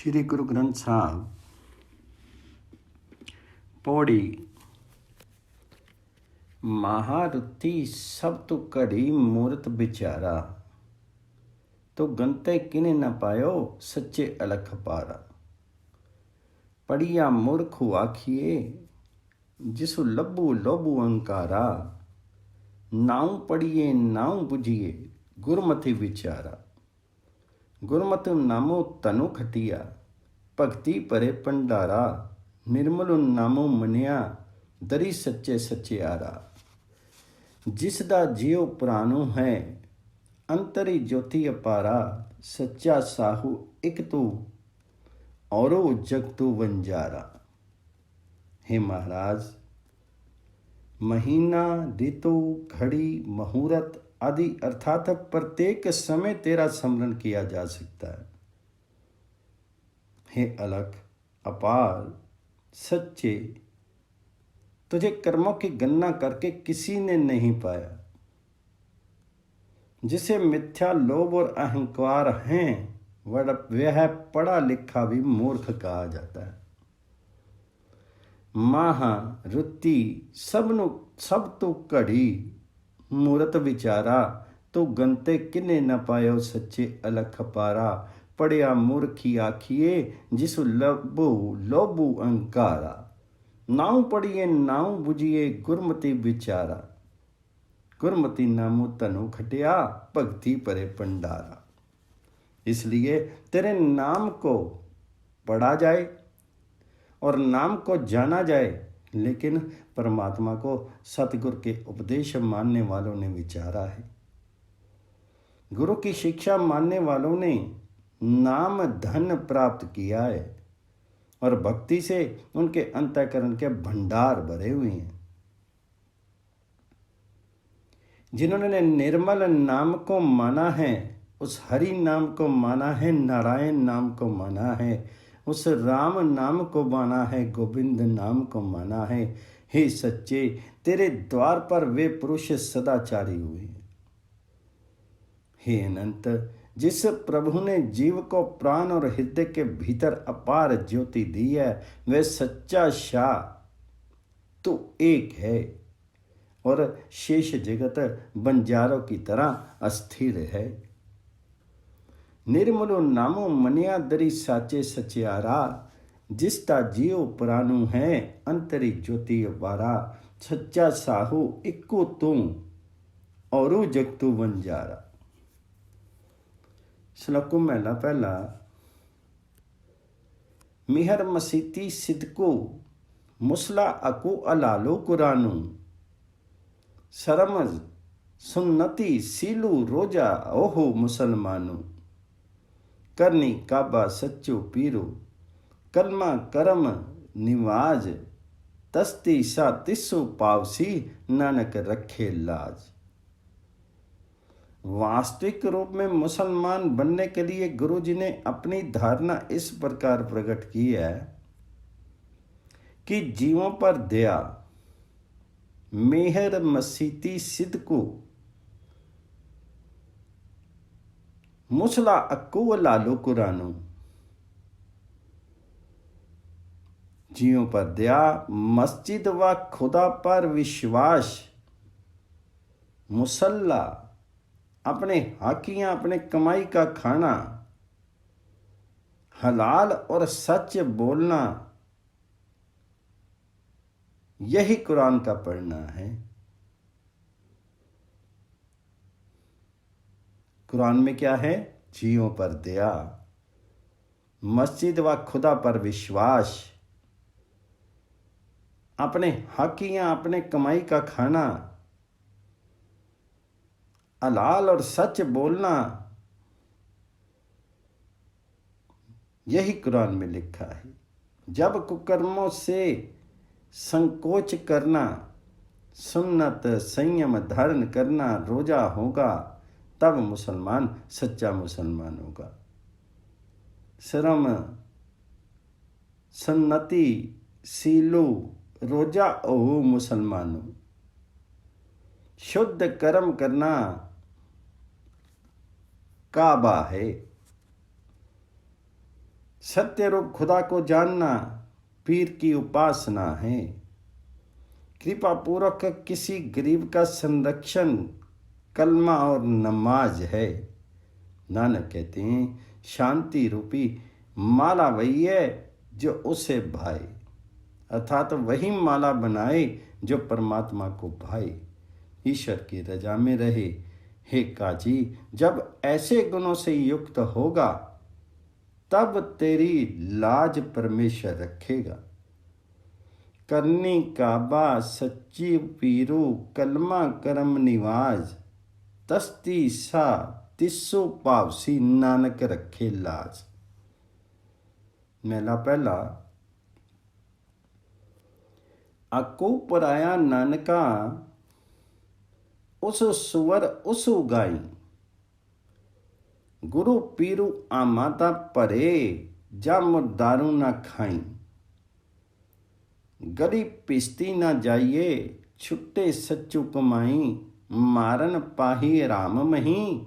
श्री गुरु ग्रंथ साहब पौड़ी महारुति सब तु कड़ी मूर्त बिचारा, तो गंते किने न पायो सच्चे अलख पारा। पड़िया मूर्ख आखिए जिसु लब्बू लोबू अंकारा, नाऊ पढ़िए नाऊ बुझिए गुरमति विचारा। गुरमत नामो तनु खटिया भगति परे पंडारा, निर्मल नामो मनिया दरी सच्चे सच्चियारा। जिसदा जियो प्राणो है अंतरी ज्योति अपारा, सच्चा साहू एक तू औरो जग तू वंजारा। हे महाराज, महीना ऋतु घड़ी मुहूर्त आदि अर्थात प्रत्येक समय तेरा स्मरण किया जा सकता है। हे अलख अपार सच्चे, तुझे कर्मों की गणना करके किसी ने नहीं पाया। जिसे मिथ्या लोभ और अहंकार हैं वह पढ़ा लिखा भी मूर्ख कहा जाता है। महारुति सब तो घड़ी मूर्त विचारा, तो गंते किने न पायो सच्चे अलख पारा। पढ़िया मूर्खी आखिए जिसु लबू लोबू अंकारा, नाऊ पढ़िए नाऊ बुझिए गुरमति विचारा। गुरमति नामो तनु खटिया भक्ति परे पंडारा। इसलिए तेरे नाम को पढ़ा जाए और नाम को जाना जाए, लेकिन परमात्मा को सतगुरु के उपदेश मानने वालों ने विचारा है। गुरु की शिक्षा मानने वालों ने नाम धन प्राप्त किया है और भक्ति से उनके अंतःकरण के भंडार भरे हुए हैं। जिन्होंने निर्मल नाम को माना है, उस हरि नाम को माना है, नारायण नाम को माना है, उस राम नाम को माना है, गोविंद नाम को माना है। हे सच्चे, तेरे द्वार पर वे पुरुष सदाचारी हुए हैं। हे अनंत, जिस प्रभु ने जीव को प्राण और हृदय के भीतर अपार ज्योति दी है, वह सच्चा शाह तो एक है और शेष जगत बंजारों की तरह अस्थिर है। निर्मलो नामो मनिया दरी साचे सचियारा, जिसता जियो प्राणु है अंतरी ज्योति अपारा। सच्चा साहू इक्को तू औरू जग तू वंजारा। श्लोक महला पहला। मिहर मसीती सिदको मुसला अको अलालो कुरानू, शरम सुन्नति सीलू रोजा ओहो मुसलमानू। करनी काबा सच्चो पीरो कलमा करम निवाज, तस्ती सा तिस्सो पावसी नानक रखे लाज। वास्तविक रूप में मुसलमान बनने के लिए गुरु जी ने अपनी धारणा इस प्रकार प्रकट की है कि जीवों पर दया, मेहर मसीती सिद्को, मुसला अक्कू लालो कुरानो। जीवों पर दया, मस्जिद व खुदा पर विश्वास, मुसल्ला अपने हाकियां अपने कमाई का खाना, हलाल और सच बोलना, यही कुरान का पढ़ना है। कुरान में क्या है? जीवों पर दया, मस्जिद व खुदा पर विश्वास, अपने हाकियां अपने कमाई का खाना, हलाल और सच बोलना, यही कुरान में लिखा है। जब कुकर्मों से संकोच करना, सुन्नत संयम धारण करना, रोजा होगा, तब मुसलमान सच्चा मुसलमान होगा। शरम सुन्नति सीलू रोजा ओहु मुसलमानों। शुद्ध कर्म करना काबा है, सत्य रूप खुदा को जानना पीर की उपासना है। कृपा पूर्वक किसी गरीब का संरक्षण कलमा और नमाज है। नानक कहते हैं शांति रूपी माला वही है जो उसे भाए, अर्थात वही माला बनाए जो परमात्मा को भाए, ईश्वर की रजा में रहे। हे काजी, जब ऐसे गुणों से युक्त होगा तब तेरी लाज परमेश्वर रखेगा। करनी काबा सच्ची पीरू कलमा करम निवाज, तस्ती सा तिस्सो पावसी नानक रखे लाज। मेला पहला। आको पराया नानका उस सुवर उस गाई, गुरु पीरू आमाता परे जा मुर्दारू ना खाई। गली पिस्ती ना जाइए छुट्टे सच्चू कमाई, मारन पाही राम मही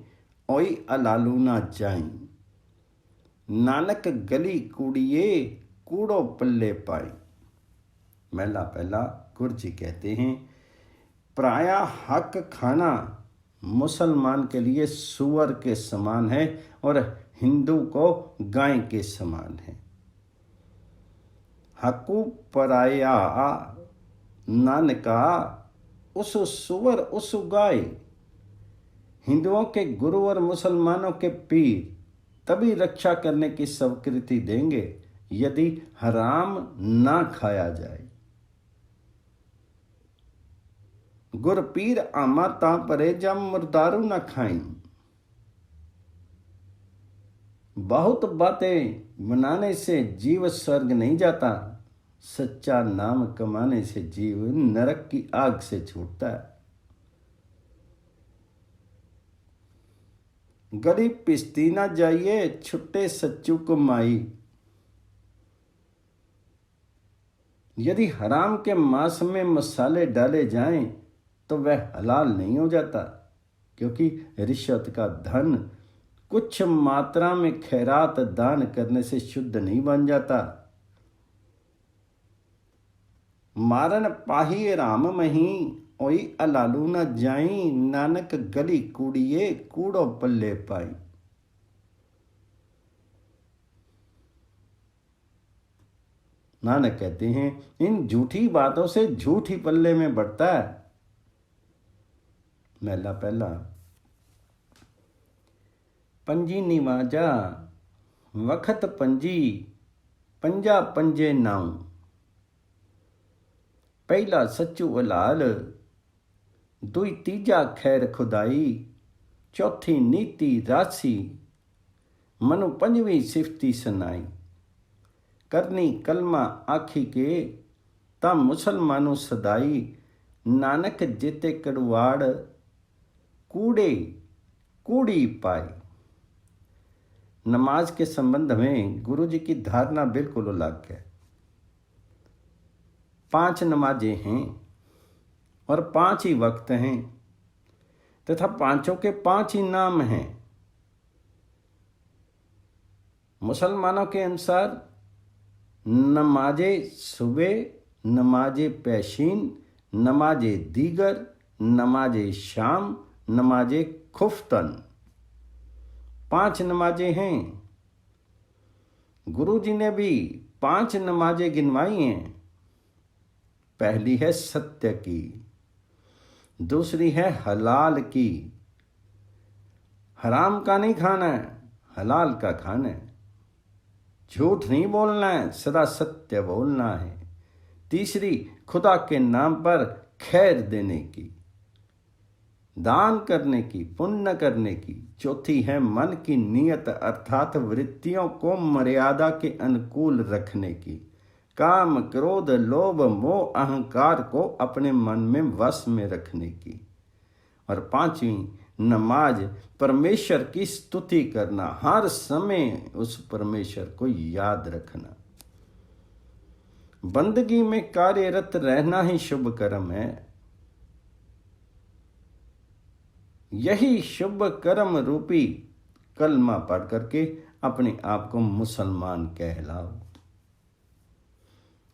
ओई अलालू ना जाई। नानक गली कूड़िए कूड़ो पल्ले पाई। महला पहला। गुरु जी कहते हैं पराया हक खाना मुसलमान के लिए सुअर के समान है और हिंदू को गाय के समान है। हकु पराया नानका उस सुअर उस गाय। हिंदुओं के गुरु और मुसलमानों के पीर तभी रक्षा करने की स्वीकृति देंगे यदि हराम ना खाया जाए। गुर पीर आमा ता परे जम मुर्दारू न खाई। बहुत बातें बनाने से जीव स्वर्ग नहीं जाता, सच्चा नाम कमाने से जीव नरक की आग से छूटता है। गरीब पिस्ती ना जाइए छुट्टे सच्चू कमाई। यदि हराम के मांस में मसाले डाले जाएं तो वह हलाल नहीं हो जाता, क्योंकि रिश्वत का धन कुछ मात्रा में खैरात दान करने से शुद्ध नहीं बन जाता। मारन पाही राम मही ओई अलालू न जाई, नानक गली कूड़िए कूड़ो पल्ले पाई। नानक कहते हैं इन झूठी बातों से झूठ ही पल्ले में बढ़ता है। महला पहला। पंजी निवाजा वखत पंजी पंजा पंजे नाऊ। पहला सच्चू हलाल, दुई तीजा खैर खुदाई, चौथी नीति रासी, मनु पंजवी सिफती सनाई। करनी कलमा आखी के ता मुसलमानों सदाई, नानक जेते कड़वाड़ कूड़े कूड़ी पाई। नमाज के संबंध में गुरु जी की धारणा बिल्कुल अलग है। 5 नमाजें हैं और 5 ही वक्त हैं तथा पांचों के 5 ही नाम हैं। मुसलमानों के अनुसार नमाजे सुबह, नमाजे पेशीन, नमाजे दीगर, नमाजे शाम, नमाजे खुफ्तन, 5 नमाजें हैं। गुरु जी ने भी 5 नमाजें गिनवाई हैं। पहली है सत्य की, दूसरी है हलाल की। हराम का नहीं खाना है, हलाल का खाना है। झूठ नहीं बोलना है, सदा सत्य बोलना है। तीसरी खुदा के नाम पर खैर देने की, दान करने की, पुण्य करने की। चौथी है मन की नियत अर्थात वृत्तियों को मर्यादा के अनुकूल रखने की। काम क्रोध लोभ मोह अहंकार को अपने मन में वश में रखने की। और 5वीं नमाज परमेश्वर की स्तुति करना, हर समय उस परमेश्वर को याद रखना। बंदगी में कार्यरत रहना ही शुभ कर्म है। यही शुभ कर्म रूपी कलमा पढ़ करके अपने आप को मुसलमान कहलाओ।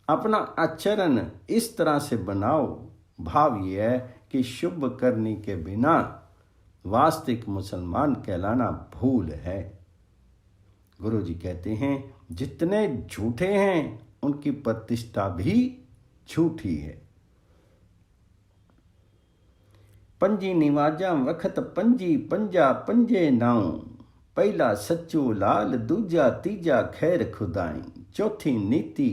अपना आचरण इस तरह से बनाओ, भाव यह है कि शुभ करने के बिना वास्तविक मुसलमान कहलाना भूल है। गुरु जी कहते हैं जितने झूठे हैं उनकी प्रतिष्ठा भी झूठी है। पंजी निवाजा वखत पंजी पंजा पंजे नाऊं, पहला सच्चो लाल दूजा तीजा खैर खुदाई, चौथी नीति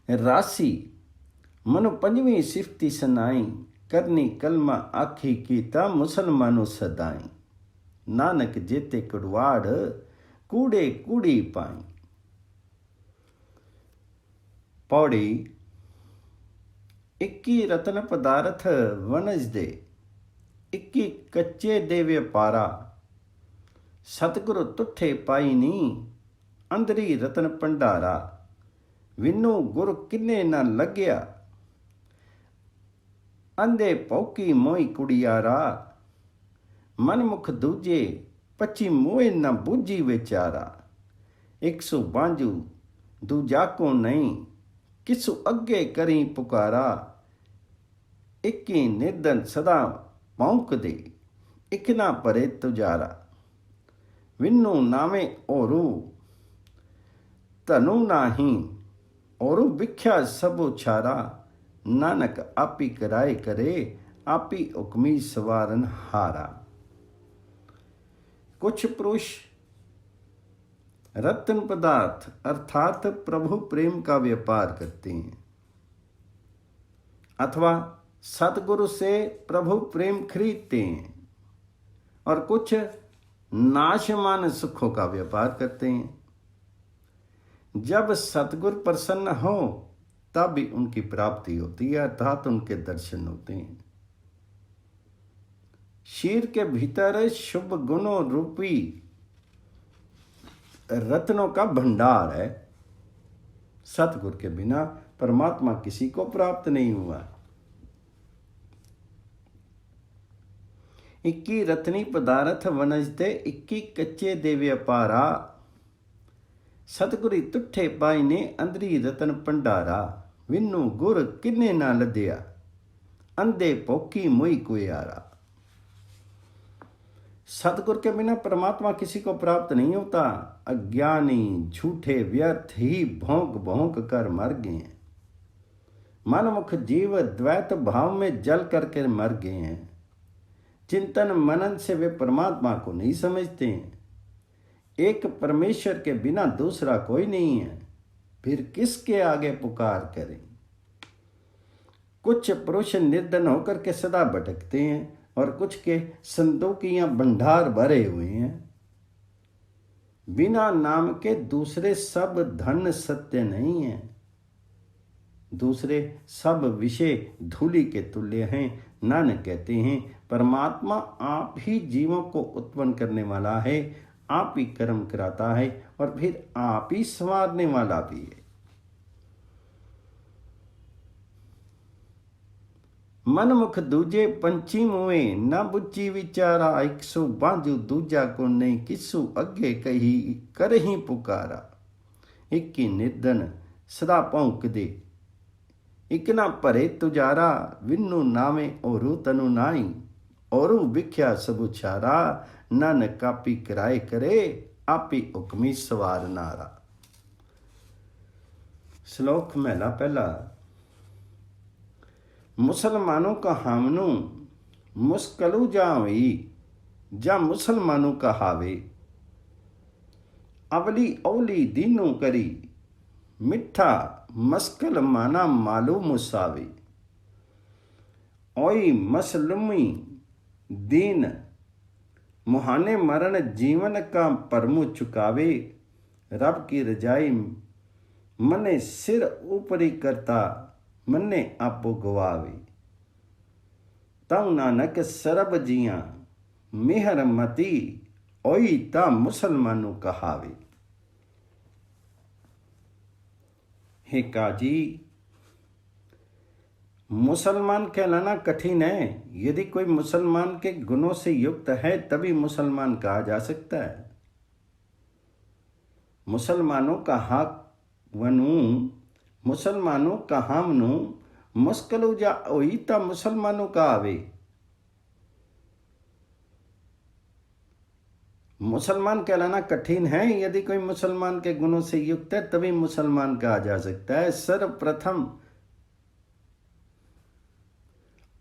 राशि मनु पंजवीं सिफती सनाई, करनी कलमा आखी कीता मुसलमानो सदाई, नानक जेते कुड़वाड़ कूड़े कूड़ी पाई। पौड़ी 21 रतन पदार्थ वनज दे, 21 कच्चे दे व्यापारा, सतगुरु तुठे पाई नी, अंदरी रतन भंडारा, विनु गुर किन्ने न लग्या, अंधे पौकी मोई कुड़ियारा, मनमुख दूजे 25 मोए न बूझी विचारा, 100 बांजू दूजा को नहीं, किसु अगे करी पुकारा, 21 निर्धन सदा भौंक दे, इक ना परे तुजारा, विनु नामे ओरू तनु नाही, औरू विख्या सबो छारा, नानक आपी कराए करे, आपी हुक्मी सवारन हारा। कुछ पुरुष रत्न पदार्थ अर्थात प्रभु प्रेम का व्यापार करते हैं अथवा सतगुरु से प्रभु प्रेम खरीदते हैं, और कुछ नाशमान सुखों का व्यापार करते हैं। जब सतगुरु प्रसन्न हो तब भी उनकी प्राप्ति होती है, अर्थात उनके दर्शन होते हैं। शीर के भीतर शुभ गुणों रूपी रत्नों का भंडार है। सतगुरु के बिना परमात्मा किसी को प्राप्त नहीं हुआ। 21 रत्नी पदार्थ वनजते 21 कच्चे दे व्यापारा, सतगुरी तुठे पाई ने अंदरी रतन भंडारा, विनु गुर किन्ने ना लद्या, अंधे पोकी मोई कुयारा। सतगुर के बिना परमात्मा किसी को प्राप्त नहीं होता। अज्ञानी झूठे व्यर्थ ही भौंक भौंक कर मर गए हैं। मनमुख जीव द्वैत भाव में जल करके मर गए हैं। चिंतन मनन से वे परमात्मा को नहीं समझते हैं। एक परमेश्वर के बिना दूसरा कोई नहीं है, फिर किसके आगे पुकार करें। कुछ पुरुष निर्धन होकर के सदा भटकते हैं और कुछ के संदूकियां भंडार भरे हुए हैं। बिना नाम के दूसरे सब धन सत्य नहीं है। दूसरे सब विषय धूलि के तुल्य हैं। नानक कहते हैं परमात्मा आप ही जीवों को उत्पन्न करने वाला है, आप ही कर्म कराता है और फिर आप ही संवारने वाला भी है। मनमुख दूजे पंछी मुए न बुच्ची विचारा, 100 बांजू दूजा को नहीं, किसु अगे कही कर ही पुकारा। एक ही निर्धन सदा पौंक दे, इक ना भरे तुजारा, विनु नामे ओरू तनु नाई, औरू विख्या सबुछारा, नानक कापी कराए करे, आपी हुक्मी सवार नारा। श्लोक महला पहला। मुसलमानों का हामनू मुस्कलू जावी, जा मुसलमानों का हावे, अवली औली दीनों करी, मिठा मस्कल माना मालू मुसावी। ओई मसलुमी दीन मुहाने मरण जीवन का परमु चुकावे, रब की रजाई मने सिर ऊपरी करता, मन्ने आपो गवावे। तऊ नानक सरब जिया मेहर मती, ओई ता मुसलमानों कहावे। हे काजी, मुसलमान कहलाना कठिन है। यदि कोई मुसलमान के गुणों से युक्त है तभी मुसलमान कहा जा सकता है। मुसलमानों का हक वनू मुसलमानों का हमनू मुश्किल जा होई ता मुसलमानों का आवे। मुसलमान कहलाना कठिन है, यदि कोई मुसलमान के गुणों से युक्त है तभी मुसलमान कहा जा सकता है। सर्वप्रथम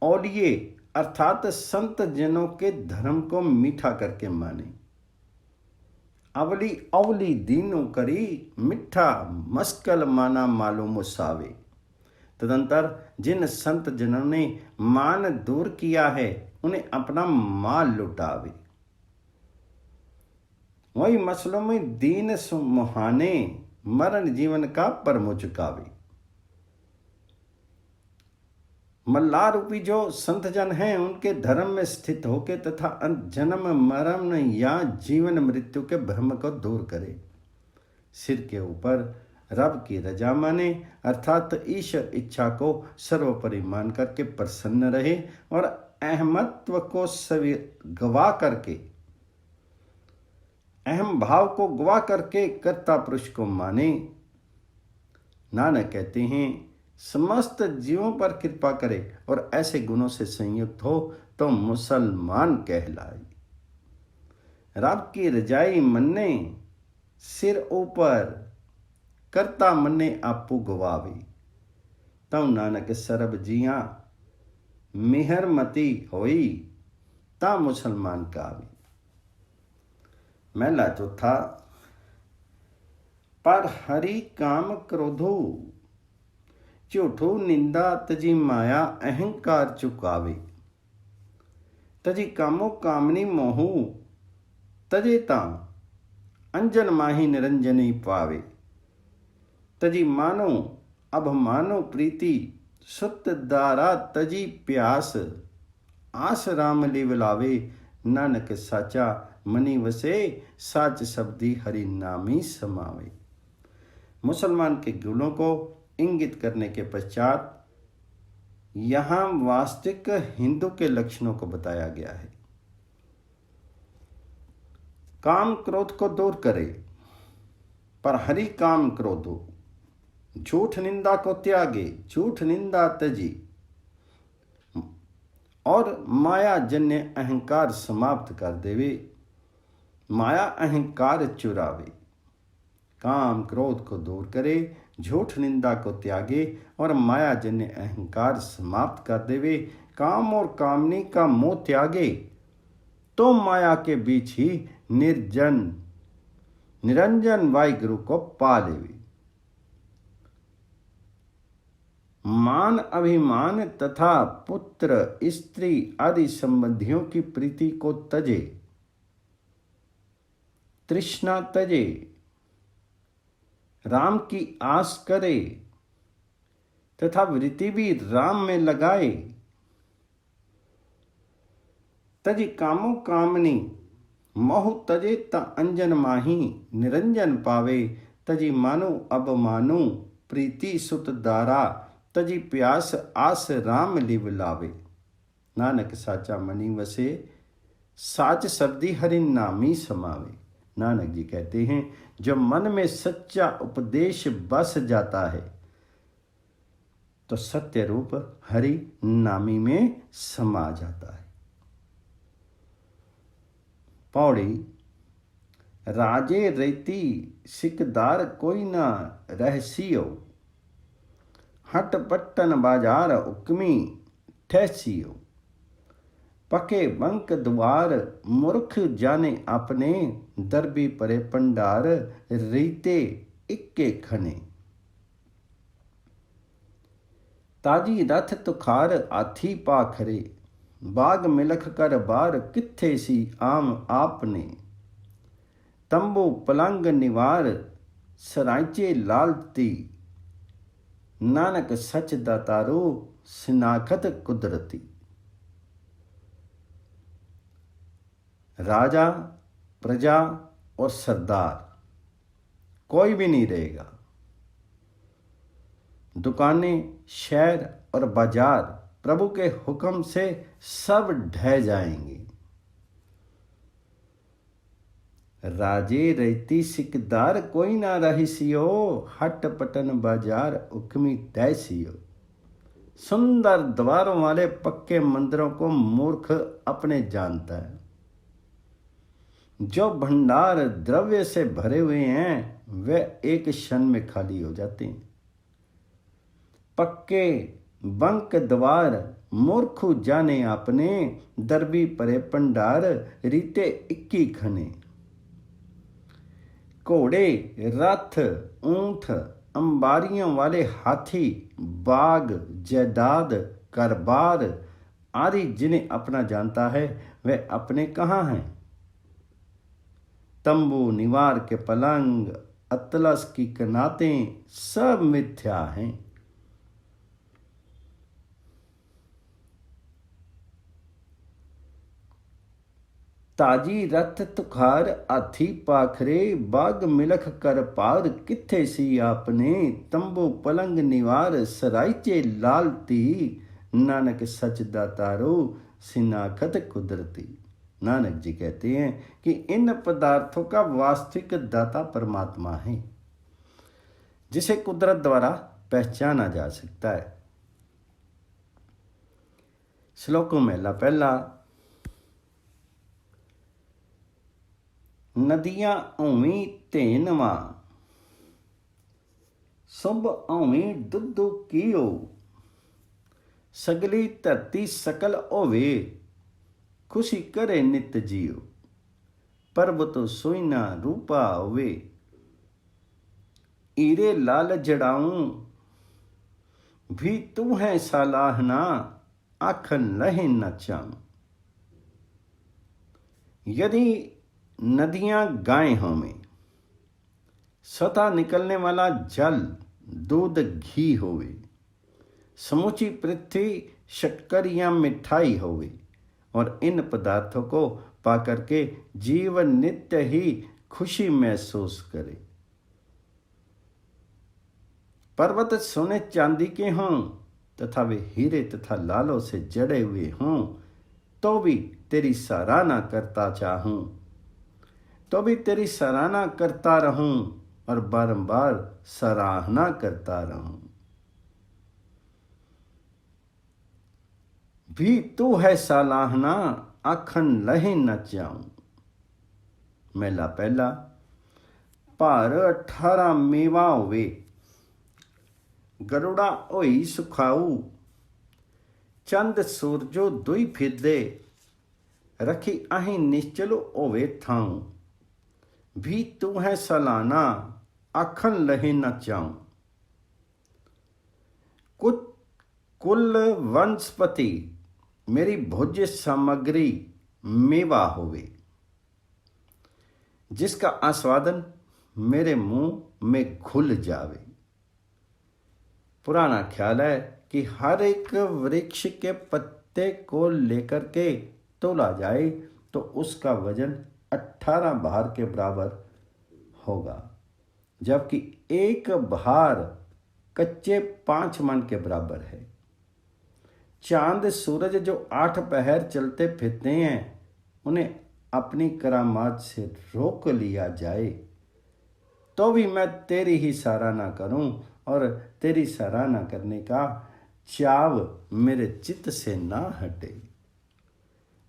औलिये अर्थात संत जनों के धर्म को मीठा करके माने। अवली अवली दीनों करी मिठा मस्कल माना मालूम सावे। तदंतर जिन संत जनों ने मान दूर किया है उन्हें अपना माल लुटावे। वही मसलों में दीन सुमुहाने मरण जीवन का परमो चुकावे। मल्ला रूपी जो संत जन हैं उनके धर्म में स्थित होके तथा जन्म मरण या जीवन मृत्यु के भ्रम को दूर करे। सिर के ऊपर रब की रजा माने अर्थात ईश्वर इच्छा को सर्वोपरि मान करके प्रसन्न रहे और अहमत्व को सभी गवा करके अहम भाव को गवा करके कर्ता पुरुष को माने। नानक कहते हैं समस्त जीवों पर कृपा करे और ऐसे गुणों से संयुक्त हो तो मुसलमान कहलाए। रब की रजाई मन्ने सिर ऊपर करता मन्ने आपू गवावे। तब नानक सरब जिया मिहरमती होई ता मुसलमान कावे। महला चौथा पर हरि काम क्रोधो झूठो निंदा तजी माया अहंकार चुकावे। तजी कामो कामनी मोहू तजे ता अंजन माही निरंजनी पावे। तजी मानो अभमानो प्रीति सुत दारा तजी प्यास आस राम लिवलावे। नानक साचा मनी वसे साच शब्दी हरि नामी समावे। मुसलमान के गुणों को इंगित करने के पश्चात यहाँ वास्तविक हिंदू के लक्षणों को बताया गया है। काम क्रोध को दूर करे पर हरि काम क्रोधो। झूठ निंदा को त्यागे झूठ निंदा तजी और माया जन्य अहंकार समाप्त कर देवे। माया अहंकार चुरावे। काम क्रोध को दूर करे झूठ निंदा को त्यागे और माया जन्य अहंकार समाप्त कर देवे। काम और कामनी का मोह त्यागे तो माया के बीच ही निरंजन वाहिगुरु को पा लेवे। मान अभिमान तथा पुत्र स्त्री आदि संबंधियों की प्रीति को तजे। तृष्णा तजे राम की आस करे तथा वृत्ति भी राम में लगाए। तजी कामो कामनी मोह तजे ता अंजन माही निरंजन पावे। तजी मानो अब मानो प्रीति सुत दारा तजी प्यास आस राम लिव लावे। नानक साचा मनी वसे साच शब्दी हरि नामी समावे। नानक जी कहते हैं जब मन में सच्चा उपदेश बस जाता है तो सत्य रूप हरि नामी में समा जाता है। पौड़ी राजे रेती सिकदार कोई ना रहसियो। हट पट्टन बाजार उकमी ठहसियो। पके बंक द्वार मूर्ख जाने अपने। दरबी परे पंडार रीते इक्के खने। ताजी रथ तुखार आथी पाखरे। बाग मिलख कर बार किथे सी आम आपने। तंबू पलंग निवार सराइचे लालती। नानक सच दातारो सिनाखत कुदरती। राजा प्रजा और सरदार कोई भी नहीं रहेगा। दुकानें शहर और बाजार प्रभु के हुक्म से सब ढह जाएंगे। राजे रहती सिकदार कोई ना रहिसियो, हट पटन बाजार उकमी तैसियो। सुंदर द्वारों वाले पक्के मंदिरों को मूर्ख अपने जानता है। जो भंडार द्रव्य से भरे हुए हैं वे एक क्षण में खाली हो जाते हैं। पक्के बंक द्वार मूर्खु जाने आपने, दरबी परे भंडार रीते इक्की खने। घोड़े, रथ, ऊंट, अंबारियों वाले हाथी, बाग, जायदाद, कारोबार आदि जिन्हें अपना जानता है वे अपने कहाँ हैं। तंबू, निवार के पलंग, अतलस की कनातें सब मिथ्या हैं। ताजी रथ तुखार हाथी पाखरे, बाग मिलख कर पार किथे सी आपने। तंबू पलंग निवार सराइचे लालती, नानक सच दातारो सिनाखत कुदरती। नानक जी कहते हैं कि इन पदार्थों का वास्तविक दाता परमात्मा है, जिसे कुदरत द्वारा पहचाना जा सकता है। श्लोकों में पहला, नदियां औवी धेनवा, सुभ औवी दुद्धु कीओ। सगली धरती सकल होवे, खुशी करे नित जियो। पर्वत सोइना रूपा होवे, ईरे लाल जड़ाऊं। भी तू है सालाहना, आखन लहे न चाऊं। यदि नदियां गाय होवें, स्वतः निकलने वाला जल दूध घी होवे, समूची पृथ्वी शक्कर या मिठाई होवे, और इन पदार्थों को पाकर के जीवन नित्य ही खुशी महसूस करे। पर्वत सोने चांदी के हों तथा वे हीरे तथा लालों से जड़े हुए हों, तो भी तेरी सराहना करता चाहूं, तो भी तेरी सराहना करता रहूं और बारंबार सराहना करता रहूं। भी तू है सालाहना, आखन लहे न चाऊं। मेला पहला, भार 18 मेवा होवे, गरुड़ा होई सुखाऊ। चंद सूरजो दुई फिरदे, रखी अहीं निश्चल होवे थाऊं। भी तू है सालाना, आखन लहे न चाऊं। कुल वनस्पति मेरी भोज्य सामग्री मेवा होवे, जिसका आस्वादन मेरे मुंह में घुल जावे। पुराना ख्याल है कि हर एक वृक्ष के पत्ते को लेकर के तोला जाए तो उसका वजन 18 भार के बराबर होगा, जबकि एक भार कच्चे 5 मन के बराबर है। चांद सूरज जो 8 पहर चलते फिरते हैं, उन्हें अपनी करामात से रोक लिया जाए तो भी मैं तेरी ही सराहना करूं, और तेरी सराहना करने का चाव मेरे चित्त से ना हटे।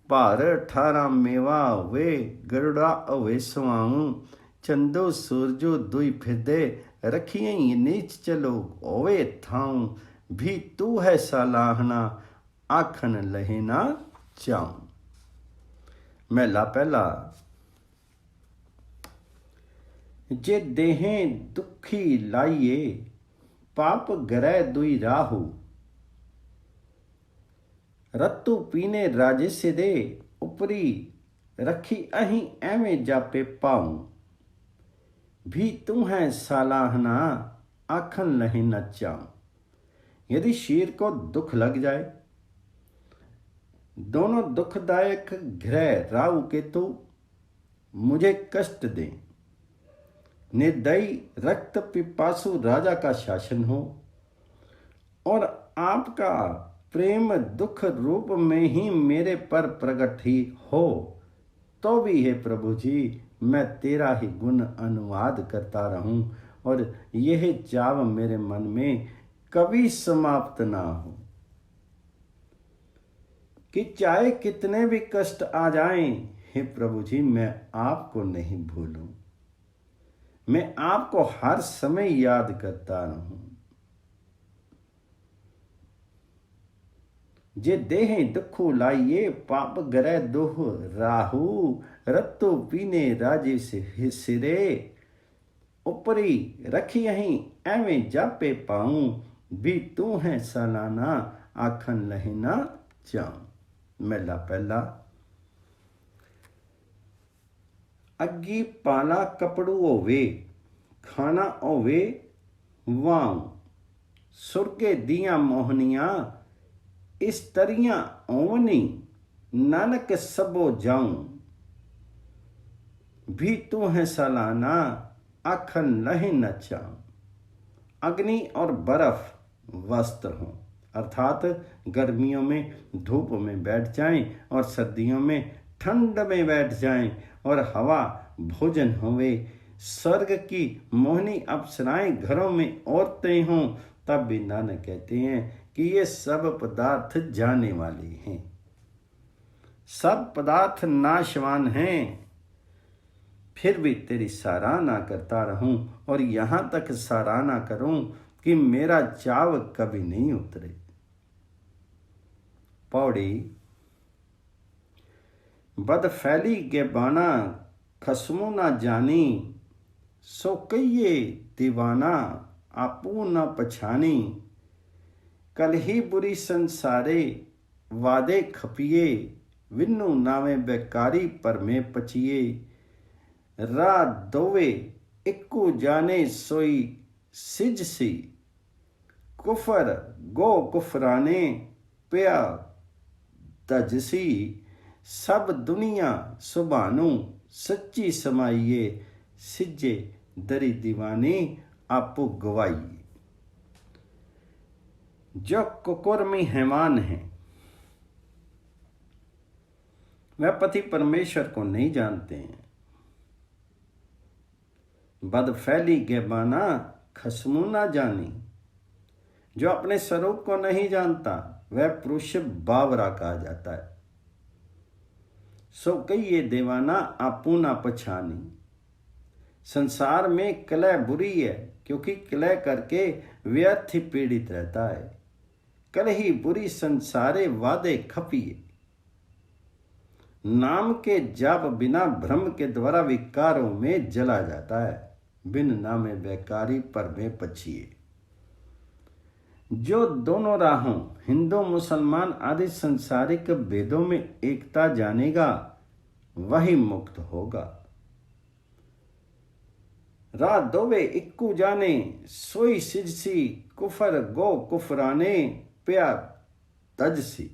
भार 18 मेवा वे, गरुड़ा अवे सुआऊं। चंदो सूरजो दुई फिरदे, रखिए नीच चलो ओवे थाऊं। भी तू है सालाहना, आखन लहे ना चाऊं। मेला पहला, जे देहें दुखी लाइए, पाप ग्रह दुई राहु। रत्तू पीने राजे से दे, उपरी रखी अहीं एवें जापे पाऊं। भी तू है सालाहना, आखन लहे न चाऊं। यदि शीर को दुख लग जाए, दोनों दुखदायक ग्रह राहु केतु मुझे कष्ट दें, निर्दयी रक्त पिपासु राजा का शासन हो, और आपका प्रेम दुख रूप में ही मेरे पर प्रकट ही हो, तो भी हे प्रभु जी मैं तेरा ही गुण अनुवाद करता रहूं और यह चाव मेरे मन में कभी समाप्त ना हो कि चाहे कितने भी कष्ट आ जाएं, हे प्रभु जी मैं आपको नहीं भूलूं, मैं आपको हर समय याद करता रहूं। जे देह दुखु लाइए पाप गरे दोह राहु, रत्तो पीने राजे से सिरे, उपरी रखी यहीं एवें जापे पाऊं, भी तू है सालाना आखन लहना जाऊं। मेला पहला। अग्गी पाला कपड़ू होवे, खाना होवे वाऊं, सुरगे दियां मोहनियां इस तरियां ओवनी, नानक सबो जाऊं, भी तू है सालाना आखन लहे न चाऊं। अग्नि और बर्फ वस्त्र हों, अर्थात गर्मियों में धूप में बैठ जाएं और सर्दियों में ठंड में बैठ जाएं, और हवा भोजन होवे, स्वर्ग की मोहनी अप्सराएं घरों में औरतें हों, तब भी नानक कहते हैं कि ये सब पदार्थ जाने वाले हैं, सब पदार्थ नाशवान हैं, फिर भी तेरी सराहना करता रहूं और यहां तक सराहना करूं कि मेरा चाव कभी नहीं उतरे। पौड़ी। बद फैली के बाना खसमू ना जानी, सो कहिए दीवाना आपू ना पछानी, कल ही बुरी संसारे वादे खपिए, विन्नु नावे बेकारी पर में पचिए, रा दोवे इक्कू जाने सोई सिज सी, कुफर गो कुफराने पिया तजसी, सब दुनिया सुबानु सच्ची समाइए, सिजे दरी दीवानी आपू गवाइए। जो कुकुर्मी हैवान हैं वह पति परमेश्वर को नहीं जानते हैं। बद फैली गेबाना खसमू ना जानी, जो अपने स्वरूप को नहीं जानता वह पुरुष बावरा कहा जाता है। सो कहिए देवाना आपू ना पछानी, संसार में कलह बुरी है क्योंकि कलह करके व्यर्थ ही पीड़ित रहता है। कल ही बुरी संसारे वादे खपिए, नाम के जाप बिना भ्रम के द्वारा विकारों में जला जाता है, बिन नामे बेकारी पर में पछिए। जो दोनों राहों हिंदू मुसलमान आदि संसारिक भेदों में एकता जानेगा वही मुक्त होगा। रा दोवे इक्कू जाने सोई सिजसी, कुफर गो कुफराने प्या तजसी।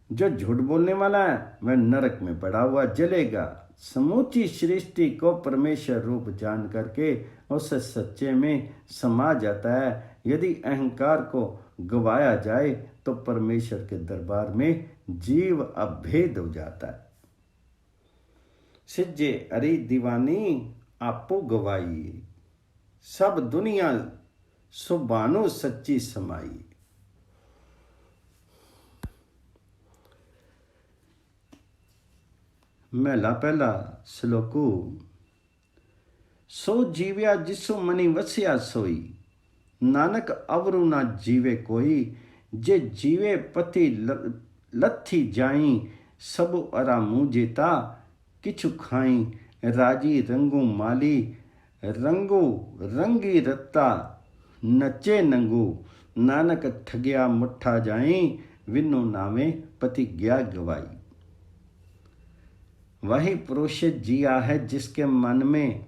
जो झूठ बोलने वाला है वह नरक में पड़ा हुआ जलेगा। समूची सृष्टि को परमेश्वर रूप जान करके उस सच्चे में समा जाता है। यदि अहंकार को गवाया जाए तो परमेश्वर के दरबार में जीव अभेद हो जाता है। सिज्जे अरे दीवानी आपो गवाई, सब दुनिया सुबानो सच्ची समाई। महला पहला श्लोकू। सो जीव्या जिसु मनी वसिया सोई, नानक अवरु ना जीवे कोई, जे जीवे पति लथी जाई, सबु अरा मुँह जेता किछु खाई, राजी रंगू माली रंगू रंगी रत्ता, नचे नंगू नानक ठगिया मुठा जाई, विनु नामे पति गया गवाई। वही पुरुष जिया है जिसके मन में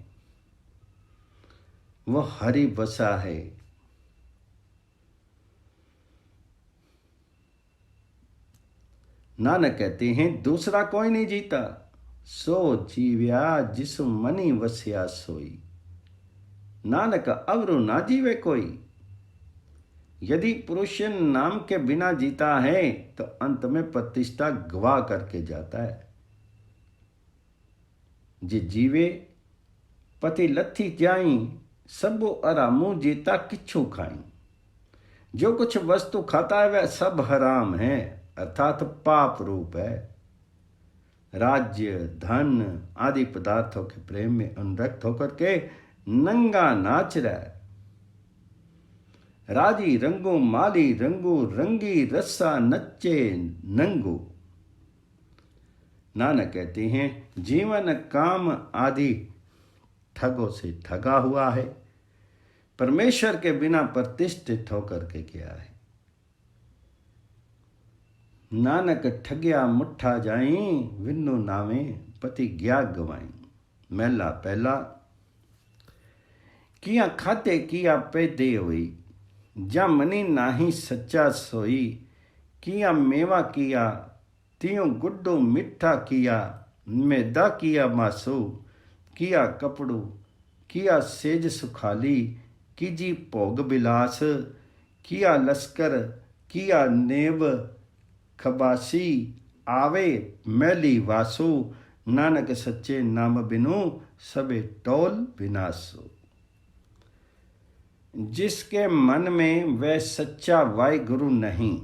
वो हरि बसा है। नानक कहते हैं दूसरा कोई नहीं जीता। सो जीव्या जिसु मनी वसिया सोई, नानक अवरु ना जीवे कोई। यदि पुरुष नाम के बिना जीता है तो अंत में प्रतिष्ठा गवा करके जाता है। जे जीवे पति लथी जाई, सबो आरामू जेता किच्छू खाई। जो कुछ वस्तु खाता है वह सब हराम है, अर्थात पाप रूप है। राज्य, धन आदि पदार्थों के प्रेम में अनुरक्त होकर के नंगा नाच रहा है। राजी रंगो माली रंगो, रंगी रस्सा नच्चे नंगो। नानक कहते हैं जीवन काम आदि ठगों से ठगा हुआ है, परमेश्वर के बिना प्रतिष्ठित होकर के क्या है। नानक ठगिया मुठा जाई, विन्नु नावे पति गया गवाई। महला पहला। किया खाते किया पैदे होई, जा मनी नाही सच्चा सोई। किया मेवा किया तियों गुड्डो मिठा किया, मैदा किया मासो। किया कपड़ू किया सेज सुखाली, कीजी भोग बिलास। किया लश्कर किया नेब खबासी, आवे मैली वासो। नानक सच्चे नाम बिनु, सबे टोल विनाशो। जिसके मन में वह सच्चा वाहिगुरु नहीं,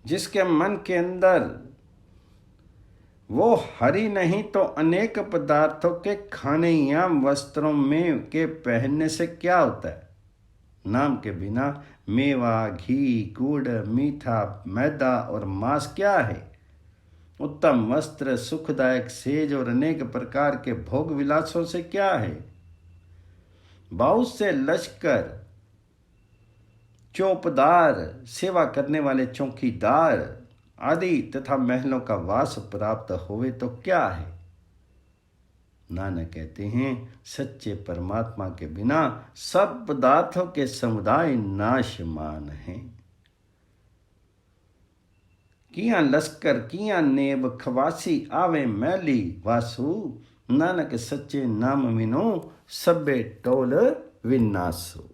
जिसके मन के अंदर वो हरि नहीं, तो अनेक पदार्थों के खाने या वस्त्रों में के पहनने से क्या होता है। नाम के बिना मेवा, घी, गुड़, मीठा, मैदा और मांस क्या है। उत्तम वस्त्र, सुखदायक सेज और अनेक प्रकार के भोग विलासों से क्या है। बहुत से लश्कर, चौपदार, सेवा करने वाले चौकीदार आदि तथा महलों का वास प्राप्त होवे तो क्या है। नानक कहते हैं सच्चे परमात्मा के बिना सब पदार्थों के समुदाय नाशमान हैं। किया लश्कर किया नेब खवासी, आवे मैली वासु। नानक सच्चे नाम विनो, सबे टोल विनाशो।